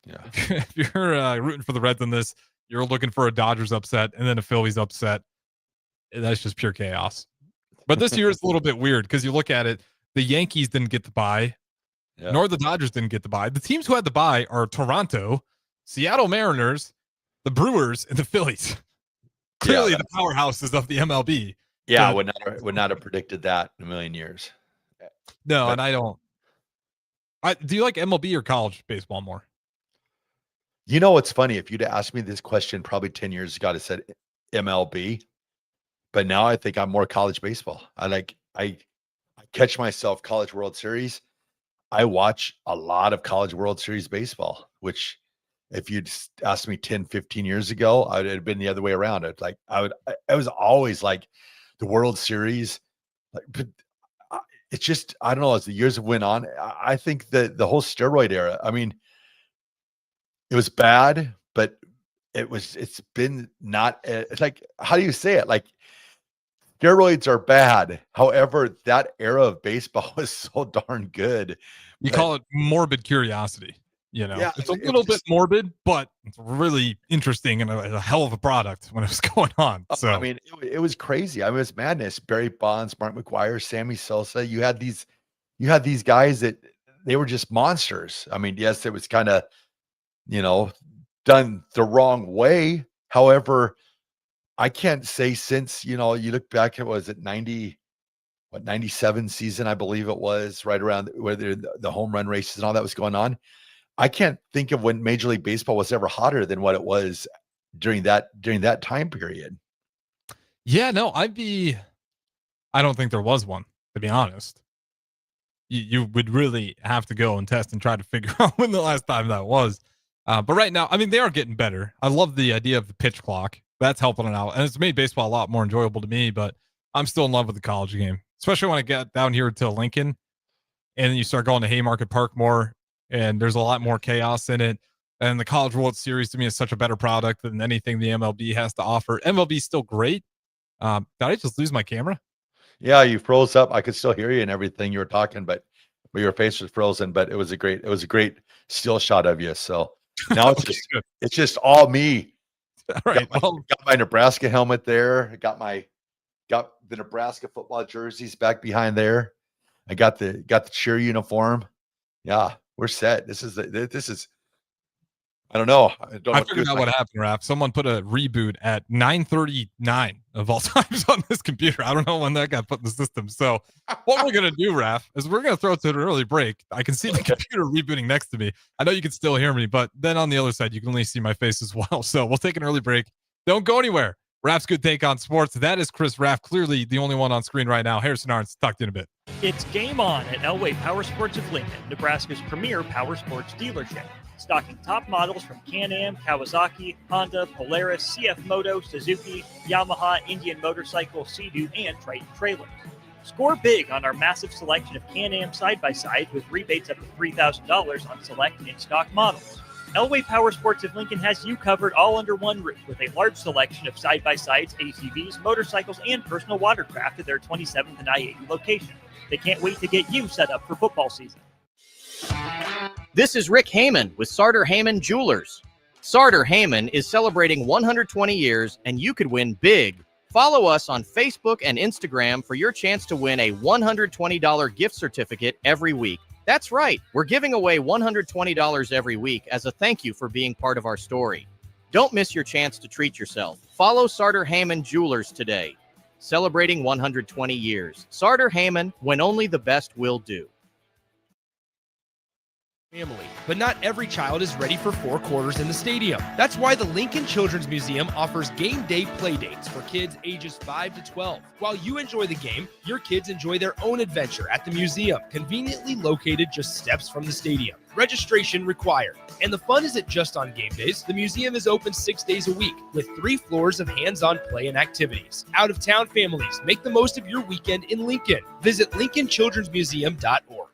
if you're rooting for the Reds in this, you're looking for a Dodgers upset and then a Phillies upset. That's just pure chaos. But this year is a little bit weird because you look at it, the Yankees didn't get the bye, nor the Dodgers didn't get the bye. The teams who had the bye are Toronto, Seattle Mariners, the Brewers, and the Phillies. Clearly the powerhouses of the MLB. Yeah, would not have predicted that in a million years. No, and I don't. Do you like MLB or college baseball more? You know what's funny? If you'd asked me this question probably 10 years ago, I said MLB. But now I think I'm more college baseball. I catch myself College World Series. I watch a lot of College World Series baseball, which if you'd asked me 10, 15 years ago, I would have been the other way around. I was always like the World Series. But it's just, I don't know, as the years have went on, I think that the whole steroid era, I mean, it was bad, but it's been not, it's like, how do you say it? Like, steroids are bad. However, that era of baseball was so darn good. You call it morbid curiosity. Yeah, it's a little bit morbid, but it's really interesting and a hell of a product when it was going on. So I mean, it was crazy. I mean, it was madness. Barry Bonds, Mark McGwire, Sammy Sosa. You had these guys that they were just monsters. I mean, yes, it was kind of, done the wrong way. However, I can't say since, you look back at, was it 97 season, I believe it was, right around where the home run races and all that was going on. I can't think of when Major League Baseball was ever hotter than what it was during that time period. Yeah, no, I don't think there was one, to be honest. You would really have to go and test and try to figure out when the last time that was. But right now, I mean, they are getting better. I love the idea of the pitch clock. That's helping it out. And it's made baseball a lot more enjoyable to me, but I'm still in love with the college game, especially when I get down here to Lincoln and then you start going to Haymarket Park more, and there's a lot more chaos in it. And the College World Series to me is such a better product than anything the MLB has to offer. MLB is still great. Did I just lose my camera? Yeah, you froze up. I could still hear you and everything you were talking, but your face was frozen. But it was a great still shot of you. So now it's just all me. All right. Got my Nebraska helmet there. Got the Nebraska football jerseys back behind there. I got the cheer uniform. Yeah, we're set. This is I don't know. I figured out what happened, Raff. Someone put a reboot at 9:39 of all times on this computer. I don't know when that got put in the system. So what we're going to do, Raff, is we're going to throw it to an early break. I can see the computer rebooting next to me. I know you can still hear me, but then on the other side, you can only see my face as well. So we'll take an early break. Don't go anywhere. Raff's Good Take on Sports. That is Chris Raff, clearly the only one on screen right now. Harrison Arns, talk to you in a bit. It's game on at Elway Power Sports of Lincoln, Nebraska's premier power sports dealership. Stocking top models from Can-Am, Kawasaki, Honda, Polaris, CF Moto, Suzuki, Yamaha, Indian Motorcycle, Sea-Doo, and Triton trailers. Score big on our massive selection of Can-Am side-by-sides with rebates up to $3,000 on select in-stock models. Elway Power Sports of Lincoln has you covered all under one roof with a large selection of side-by-sides, ATVs, motorcycles, and personal watercraft at their 27th and I-80 location. They can't wait to get you set up for football season. This is Rick Heyman with Sartor Heyman Jewelers. Sartor Heyman is celebrating 120 years, and you could win big. Follow us on Facebook and Instagram for your chance to win a $120 gift certificate every week. That's right, we're giving away $120 every week as a thank you for being part of our story. Don't miss your chance to treat yourself. Follow Sartor Heyman Jewelers today. Celebrating 120 years. Sartor Heyman, when only the best will do. Family, but not every child is ready for 4 quarters in the stadium. That's why the Lincoln Children's Museum offers game day play dates for kids ages 5 to 12. While you enjoy the game, your kids enjoy their own adventure at the museum, conveniently located just steps from the stadium. Registration required. And the fun isn't just on game days. The museum is open 6 days a week with 3 floors of hands-on play and activities. Out-of-town families, make the most of your weekend in Lincoln. Visit lincolnchildrensmuseum.org.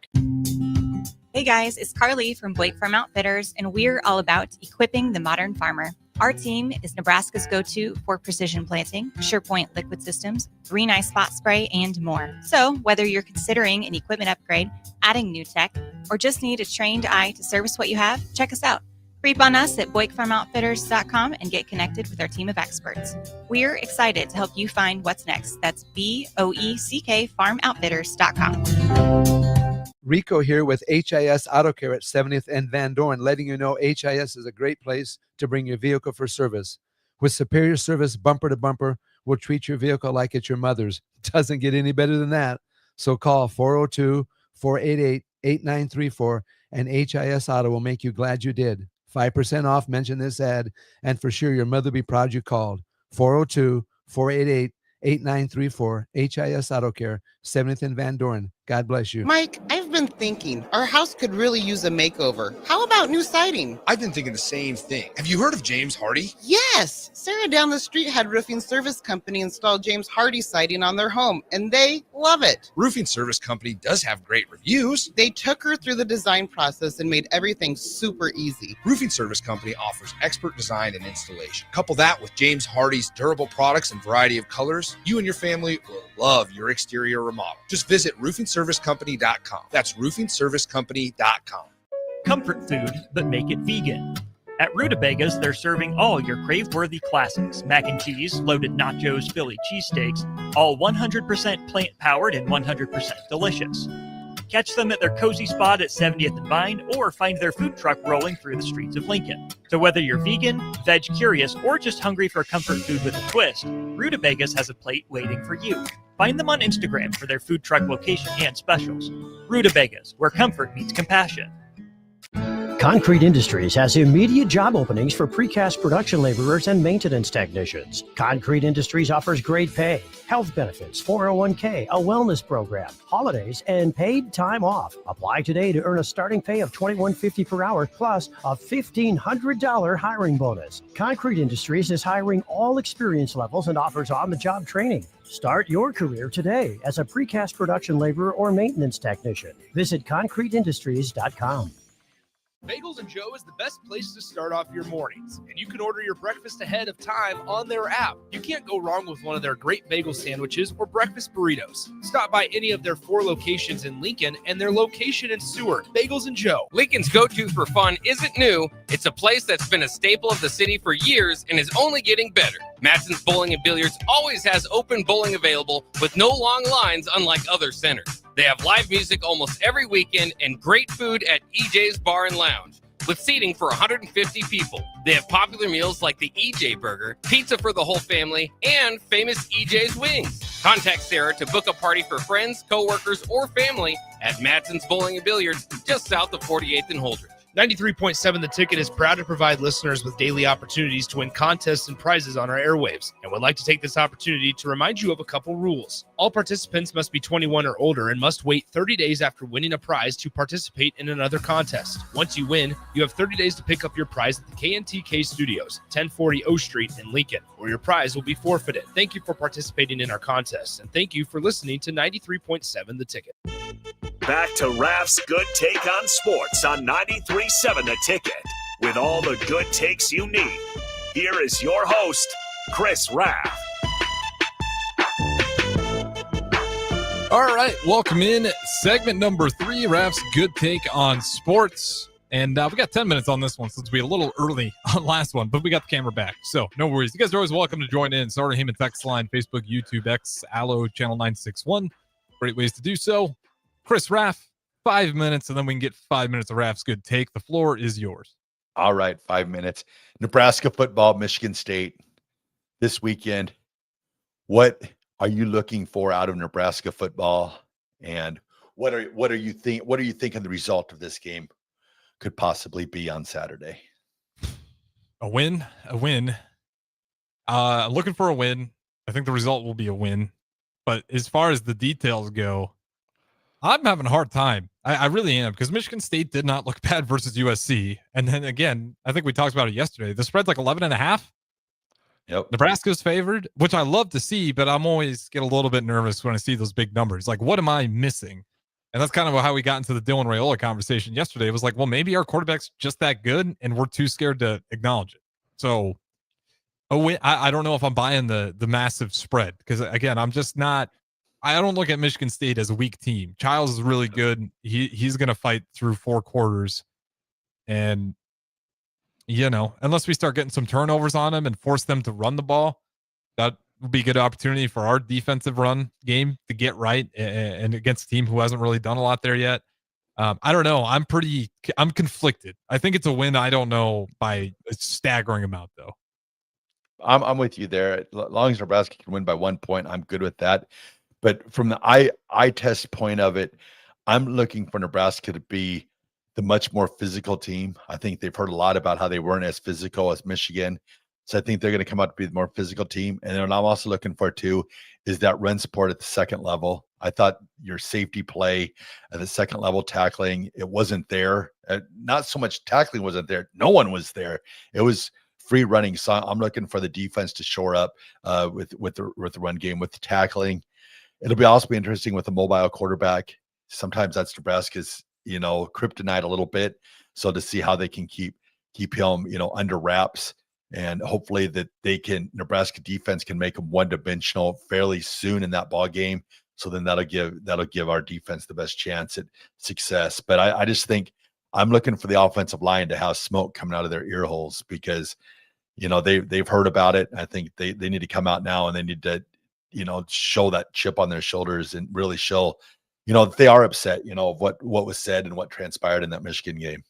Hey guys, it's Carly from Blake Farm Outfitters, and we're all about equipping the modern farmer. Our team is Nebraska's go-to for precision planting, SurePoint liquid systems, Green Eye spot spray, and more. So whether you're considering an equipment upgrade, adding new tech, or just need a trained eye to service what you have, check us out. Creep on us at BlakeFarmOutfitters.com and get connected with our team of experts. We're excited to help you find what's next. That's BOECK FarmOutfitters.com. Rico here with HIS Auto Care at 70th and Van Dorn, letting you know HIS is a great place to bring your vehicle for service. With superior service bumper to bumper, we'll treat your vehicle like it's your mother's. Doesn't get any better than that. So call 402-488-8934 and HIS Auto will make you glad you did. 5% off, mention this ad, and for sure your mother will be proud you called. 402-488-8934, HIS Auto Care, 70th and Van Dorn. God bless you. Mike, I've been thinking our house could really use a makeover. How about new siding? I've been thinking the same thing. Have you heard of James Hardy? Yes. Sarah down the street had Roofing Service Company install James Hardy siding on their home, and they love it. Roofing Service Company does have great reviews. They took her through the design process and made everything super easy. Roofing Service Company offers expert design and installation. Couple that with James Hardy's durable products and variety of colors, you and your family will love your exterior remodel. Just visit roofingservicecompany.com. That's roofingservicecompany.com. Comfort food, but make it vegan. At Rutabagas, they're serving all your crave-worthy classics. Mac and cheese, loaded nachos, Philly cheesesteaks, all 100% plant-powered and 100% delicious. Catch them at their cozy spot at 70th and Vine, or find their food truck rolling through the streets of Lincoln. So whether you're vegan, veg curious, or just hungry for comfort food with a twist, Rutabagas has a plate waiting for you. Find them on Instagram for their food truck location and specials. Rutabagas, where comfort meets compassion. Concrete Industries has immediate job openings for precast production laborers and maintenance technicians. Concrete Industries offers great pay, health benefits, 401k, a wellness program, holidays, and paid time off. Apply today to earn a starting pay of $21.50 per hour plus a $1,500 hiring bonus. Concrete Industries is hiring all experience levels and offers on-the-job training. Start your career today as a precast production laborer or maintenance technician. Visit concreteindustries.com. Bagels and Joe is the best place to start off your mornings, and you can order your breakfast ahead of time on their app. You can't go wrong with one of their great bagel sandwiches or breakfast burritos. Stop by any of their 4 locations in Lincoln and their location in Seward. Bagels and Joe. Lincoln's go-to for fun isn't new. It's a place that's been a staple of the city for years and is only getting better. Matson's Bowling and Billiards always has open bowling available with no long lines, unlike other centers. They have live music almost every weekend and great food at EJ's Bar and Lounge with seating for 150 people. They have popular meals like the EJ Burger, pizza for the whole family, and famous EJ's Wings. Contact Sarah to book a party for friends, coworkers, or family at Matson's Bowling and Billiards just south of 48th and Holdridge. 93.7 The Ticket is proud to provide listeners with daily opportunities to win contests and prizes on our airwaves, and would like to take this opportunity to remind you of a couple rules. All participants must be 21 or older and must wait 30 days after winning a prize to participate in another contest. Once you win, you have 30 days to pick up your prize at the KNTK Studios, 1040 O Street in Lincoln, or your prize will be forfeited. Thank you for participating in our contest, and thank you for listening to 93.7 The Ticket. Back to Raff's Good Take on Sports on 93.7 The Ticket. with all the good takes you need. Here is your host, Chris Raff. All right, welcome in segment number 3, Raff's Good Take on Sports. And we got 10 minutes on this one since we were a little early on last one, but we got the camera back. So no worries. You guys are always welcome to join in. Sartor Heyman text line, Facebook, YouTube, X, Allo, channel 961. Great ways to do so. Chris Raff, 5 minutes, and then we can get 5 minutes of Raff's Good Take. The floor is yours. All right, 5 minutes. Nebraska football, Michigan State this weekend. What are you looking for out of Nebraska football, and what are you thinking the result of this game could possibly be on Saturday? A win. Looking for a win. I think the result will be a win. But as far as the details go, I'm having a hard time. I really am, because Michigan State did not look bad versus USC. And then again, I think we talked about it yesterday. The spread's like 11.5. Yep. Nebraska's favored, which I love to see, but I'm always get a little bit nervous when I see those big numbers. Like, what am I missing? And that's kind of how we got into the Dylan Raiola conversation yesterday. It was like, well, maybe our quarterback's just that good, and we're too scared to acknowledge it. So, I don't know if I'm buying the massive spread, because again, I'm just not. I don't look at Michigan State as a weak team. Childs is really good. He's going to fight through 4 quarters, and unless we start getting some turnovers on them and force them to run the ball, that will be a good opportunity for our defensive run game to get right, and against a team who hasn't really done a lot there yet. I don't know. I'm conflicted. I think it's a win. I don't know by a staggering amount, though. I'm with you there. As long as Nebraska can win by 1 point, I'm good with that. But from the eye test point of it, I'm looking for Nebraska to be the much more physical team. I think they've heard a lot about how they weren't as physical as Michigan. So I think they're going to come out to be the more physical team. And then what I'm also looking for too is that run support at the second level. I thought your safety play at the second level tackling, it wasn't there. Not so much tackling wasn't there. No one was there. It was free running. So I'm looking for the defense to shore up with the run game, with the tackling. It'll be also be interesting with a mobile quarterback. Sometimes that's Nebraska's, kryptonite a little bit. So to see how they can keep him, under wraps, and hopefully that Nebraska defense can make them one-dimensional fairly soon in that ball game. So then that'll give our defense the best chance at success. But I just think I'm looking for the offensive line to have smoke coming out of their ear holes, because, they've heard about it. I think they need to come out now, and they need to, show that chip on their shoulders and really show, that they are upset, of what was said and what transpired in that Michigan game.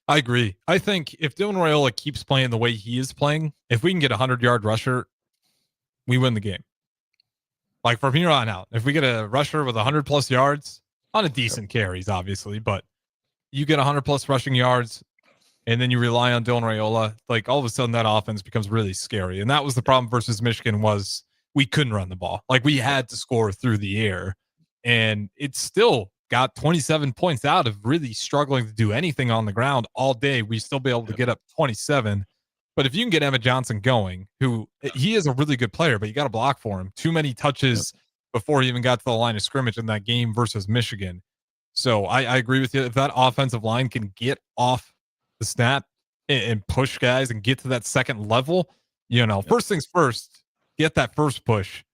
I agree. I think if Dylan Raiola keeps playing the way he is playing, if we can get a 100-yard rusher, we win the game. Like from here on out, if we get a rusher with 100+ yards on a decent carries, obviously, but you get 100+ rushing yards, and then you rely on Dylan Raiola, like all of a sudden that offense becomes really scary. And that was the problem versus Michigan, was we couldn't run the ball. Like we had to score through the air, and it still got 27 points out of really struggling to do anything on the ground all day. We still be able to get up 27. But if you can get Emmett Johnson going, he is a really good player, but you got to block for him. Too many touches before he even got to the line of scrimmage in that game versus Michigan. So I agree with you. If that offensive line can get off the snap and push guys and get to that second level, first things first, get that first push,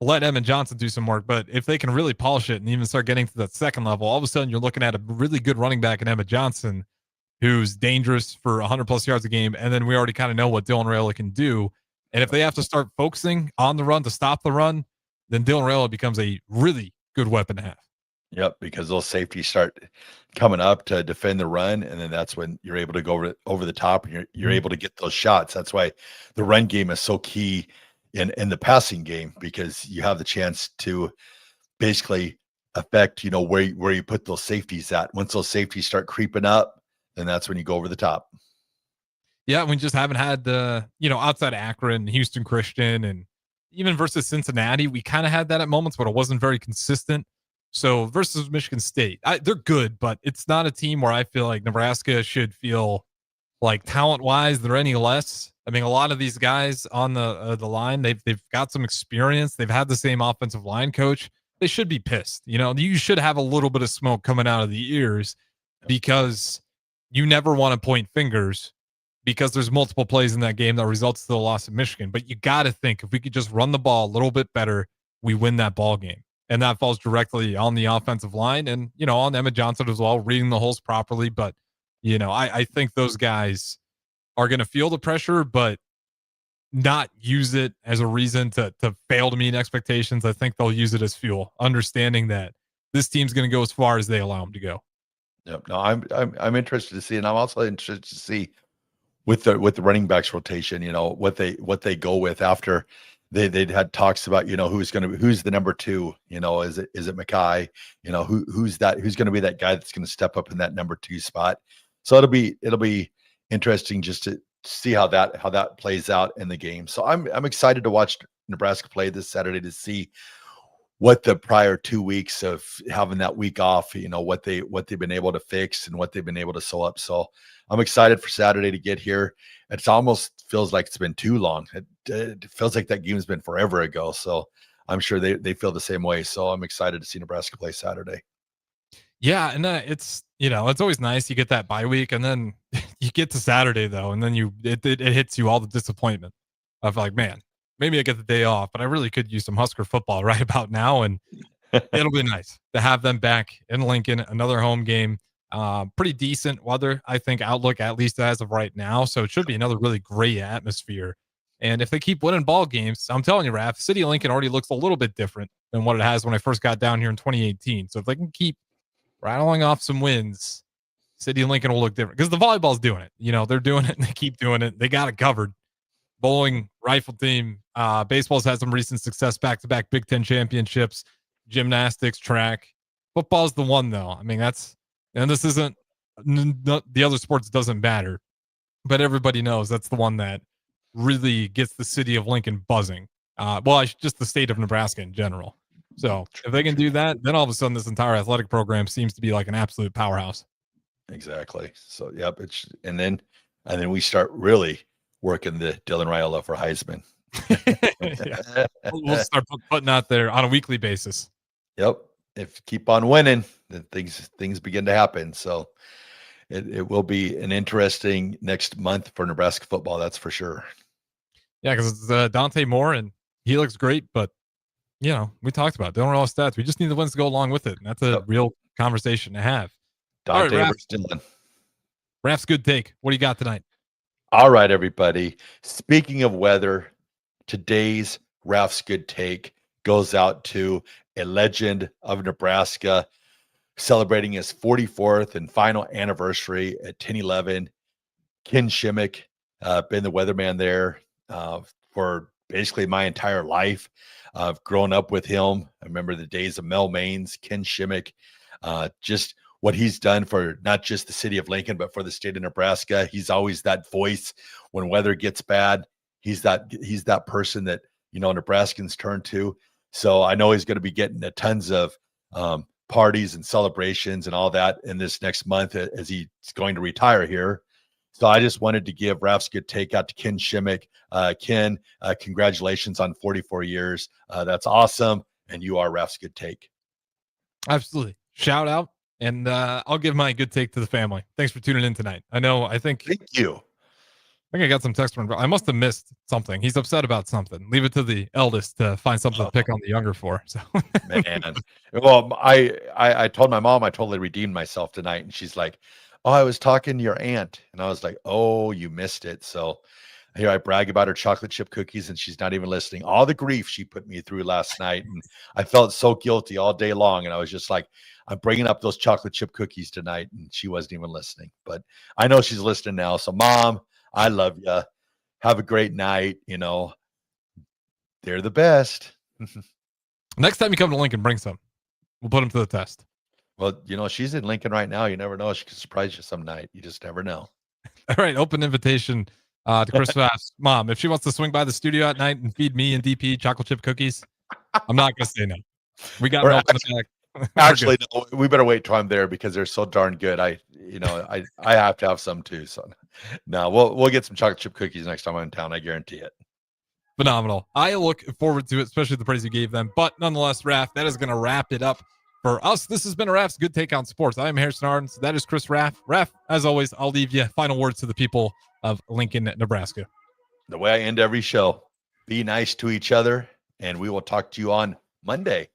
let Emmett Johnson do some work. But if they can really polish it and even start getting to that second level, all of a sudden you're looking at a really good running back in Emmett Johnson, who's dangerous for 100+ yards a game. And then we already kind of know what Dylan Raiola can do. And if they have to start focusing on the run to stop the run, then Dylan Raiola becomes a really good weapon to have. Yep, because those safeties start coming up to defend the run, and then that's when you're able to go over the top, and you're able to get those shots. That's why the run game is so key in the passing game, because you have the chance to basically affect, where you put those safeties at. Once those safeties start creeping up, then that's when you go over the top. Yeah, we just haven't had the, outside Akron, Houston Christian, and even versus Cincinnati, we kind of had that at moments, but it wasn't very consistent. So versus Michigan State, they're good, but it's not a team where I feel like Nebraska should feel like talent-wise they're any less. I mean, a lot of these guys on the line, they've got some experience. They've had the same offensive line coach. They should be pissed. You should have a little bit of smoke coming out of the ears, because you never want to point fingers because there's multiple plays in that game that results to the loss of Michigan. But you got to think if we could just run the ball a little bit better, we win that ball game. And that falls directly on the offensive line and, on Emmett Johnson as well, reading the holes properly. But, I think those guys are going to feel the pressure, but not use it as a reason to fail to meet expectations. I think they'll use it as fuel, understanding that this team's going to go as far as they allow them to go. Yep. No, I'm interested to see, and I'm also interested to see with the running backs rotation, what they go with after they'd had talks about, who's the number 2, is it Mackay, who's going to be that guy that's going to step up in that number 2 spot. So it'll be interesting just to see how that plays out in the game. So I'm excited to watch Nebraska play this Saturday to see what the prior 2 weeks of having that week off, what they've been able to fix and what they've been able to sew up. So I'm excited for Saturday to get here. It almost feels like it's been too long. It feels like that game's been forever ago. So I'm sure they feel the same way. So I'm excited to see Nebraska play Saturday. Yeah, and it's it's always nice you get that bye week, and then you get to Saturday though, and then it hits you all the disappointment of like, man, maybe I get the day off, but I really could use some Husker football right about now, and it'll be nice to have them back in Lincoln, another home game. Pretty decent weather, I think, outlook at least as of right now, so it should be another really great atmosphere. And if they keep winning ball games, I'm telling you, Raff, City of Lincoln already looks a little bit different than what it has when I first got down here in 2018. So if they can keep rattling off some wins, City of Lincoln will look different because the volleyball's doing it. They're doing it and they keep doing it. They got it covered. Bowling, rifle team, baseball's had some recent success, back-to-back Big Ten championships, gymnastics, track. Football's the one, though. I mean, this isn't, the other sports doesn't matter, but everybody knows that's the one that really gets the city of Lincoln buzzing. Just the state of Nebraska in general. So if they can do that, then all of a sudden this entire athletic program seems to be like an absolute powerhouse. Exactly. So, yep. And then we start really working the Dylan Raiola for Heisman. We'll start putting out there on a weekly basis. Yep. If keep on winning, then things begin to happen. So it will be an interesting next month for Nebraska football. That's for sure. Yeah, because it's Dante Moore, and he looks great, but we talked about it. Don't all stats. We just need the wins to go along with it, and that's a real conversation to have. Dante Raff, versus Dylan. Raff's good take. What do you got tonight? All right, everybody. Speaking of weather, today's Raff's good take goes out to a legend of Nebraska celebrating his 44th and final anniversary at 1011. Ken Shimmick, been the weatherman there for basically my entire life. I've grown up with him. I remember the days of Mel Maines, Ken Shimmick, just what he's done for not just the city of Lincoln, but for the state of Nebraska. He's always that voice when weather gets bad. He's that person that, Nebraskans turn to. So I know he's going to be getting tons of parties and celebrations and all that in this next month as he's going to retire here. So I just wanted to give Raff's good take out to Ken Shimmick. Ken, congratulations on 44 years. That's awesome. And you are Raff's good take. Absolutely. Shout out. And I'll give my good take to the family. Thanks for tuning in tonight. Thank you. I think I got some text from, I must have missed something. He's upset about something. Leave it to the eldest to find something to pick on the younger for. So man. Well, I told my mom I totally redeemed myself tonight, and she's like, "Oh, I was talking to your aunt." And I was like, "Oh, you missed it." So here I brag about her chocolate chip cookies, and she's not even listening. All the grief she put me through last night, and I felt so guilty all day long. And I was just like, I'm bringing up those chocolate chip cookies tonight, and she wasn't even listening. But I know she's listening now. So, Mom, I love you. Have a great night. They're the best. Next time you come to Lincoln, bring some. We'll put them to the test. Well, she's in Lincoln right now. You never know. She could surprise you some night. You just never know. All right. Open invitation to Chris Faff's mom. If she wants to swing by the studio at night and feed me and DP chocolate chip cookies, I'm not going to say no. We got milk in the back. Actually, no, we better wait till I'm there because they're so darn good. I have to have some too. So no, we'll get some chocolate chip cookies next time I'm in town. I guarantee it. Phenomenal. I look forward to it, especially the praise you gave them. But nonetheless, Raff, that is going to wrap it up For us, this has been a Raff's Good Take on Sports. I am Harrison Arns. That is Chris Raff. Raff, as always, I'll leave you final words to the people of Lincoln, Nebraska. The way I end every show, be nice to each other, and we will talk to you on Monday.